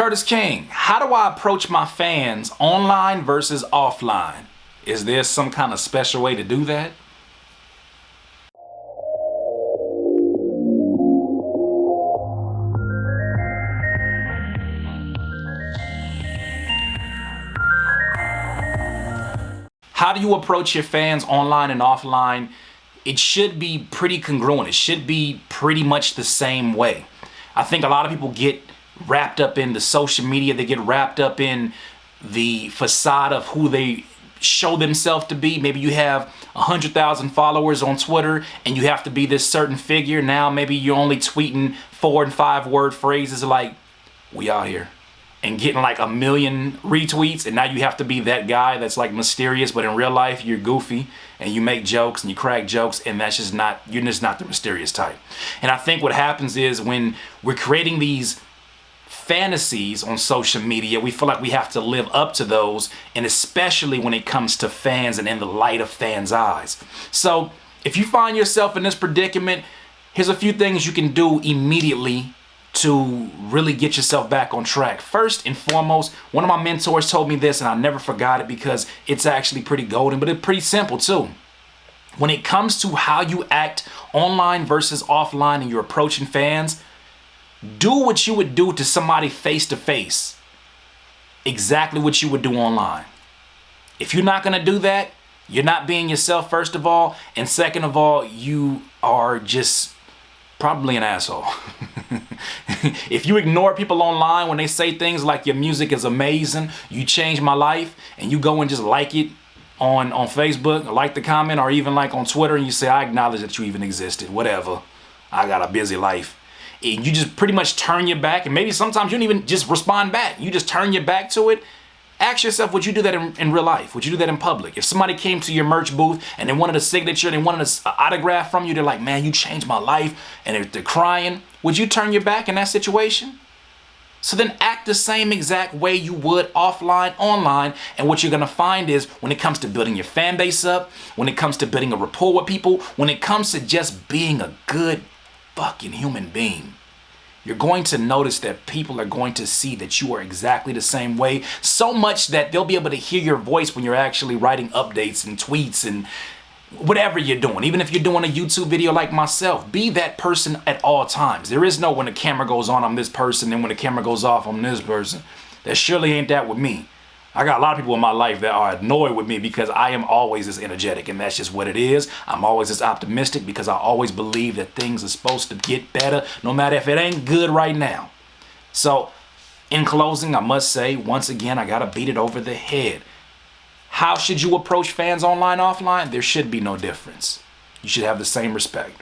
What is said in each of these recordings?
Curtis King, how do I approach my fans online versus offline? Is there some kind of special way to do that? How do you approach your fans online and offline? It should be pretty congruent. It should be pretty much the same way. I think a lot of people get wrapped up in the social media. They get wrapped up in the facade of who they show themselves to be. Maybe you have 100,000 followers on Twitter and you have to be this certain figure. Now maybe you're only tweeting 4 and 5 word phrases like, "We out here," and getting like 1 million retweets, and now you have to be that guy that's like mysterious, but in real life you're goofy and you make jokes and you crack jokes, and that's just not, you're just not the mysterious type. And I think what happens is when we're creating these fantasies on social media, we feel like we have to live up to those, and especially when it comes to fans and in the light of fans' eyes. So if you find yourself in this predicament, here's a few things you can do immediately to really get yourself back on track. First and foremost, one of my mentors told me this, and I never forgot it because it's actually pretty golden, but it's pretty simple too. When it comes to how you act online versus offline and you're approaching fans, do what you would do to somebody face to face. Exactly what you would do online. If you're not gonna do that, you're not being yourself, first of all, and second of all, you are just probably an asshole. If you ignore people online when they say things like your music is amazing, you changed my life, and you go and just like it on Facebook, like the comment, or even like on Twitter, and you say, "I acknowledge that you even existed, whatever, I got a busy life," and you just pretty much turn your back, and maybe sometimes you don't even just respond back, you just turn your back to it. Ask yourself, would you do that in real life? Would you do that in public? If somebody came to your merch booth and they wanted a signature, they wanted an autograph from you, they're like, "Man, you changed my life," and they're crying, would you turn your back in that situation? So then act the same exact way you would offline, online, and what you're gonna find is when it comes to building your fan base up, when it comes to building a rapport with people, when it comes to just being a good fucking human being, you're going to notice that people are going to see that you are exactly the same way, so much that they'll be able to hear your voice when you're actually writing updates and tweets and whatever you're doing. Even if you're doing a YouTube video like myself, be that person at all times. There is no when the camera goes on, I'm this person, and when the camera goes off, I'm this person. That surely ain't that with me. I got a lot of people in my life that are annoyed with me because I am always this energetic, and that's just what it is. I'm always this optimistic because I always believe that things are supposed to get better no matter if it ain't good right now. So in closing, I must say, once again, I gotta beat it over the head. How should you approach fans online, offline? There should be no difference. You should have the same respect.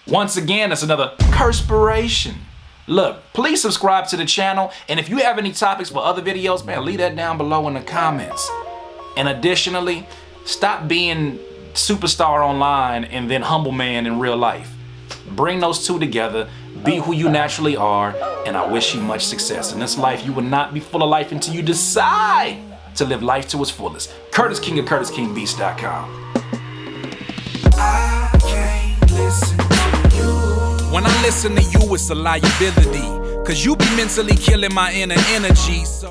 Once again, that's another Curspiration. Look, please subscribe to the channel, and if you have any topics for other videos, man, leave that down below in the comments. And additionally, stop being superstar online and then humble man in real life. Bring those two together, be who you naturally are, and I wish you much success. In this life, you will not be full of life until you decide to live life to its fullest. Curtis King of CurtisKingBeats.com. I can't listen to you. When I listen to you, it's a liability, 'cause you be mentally killing my inner energy, so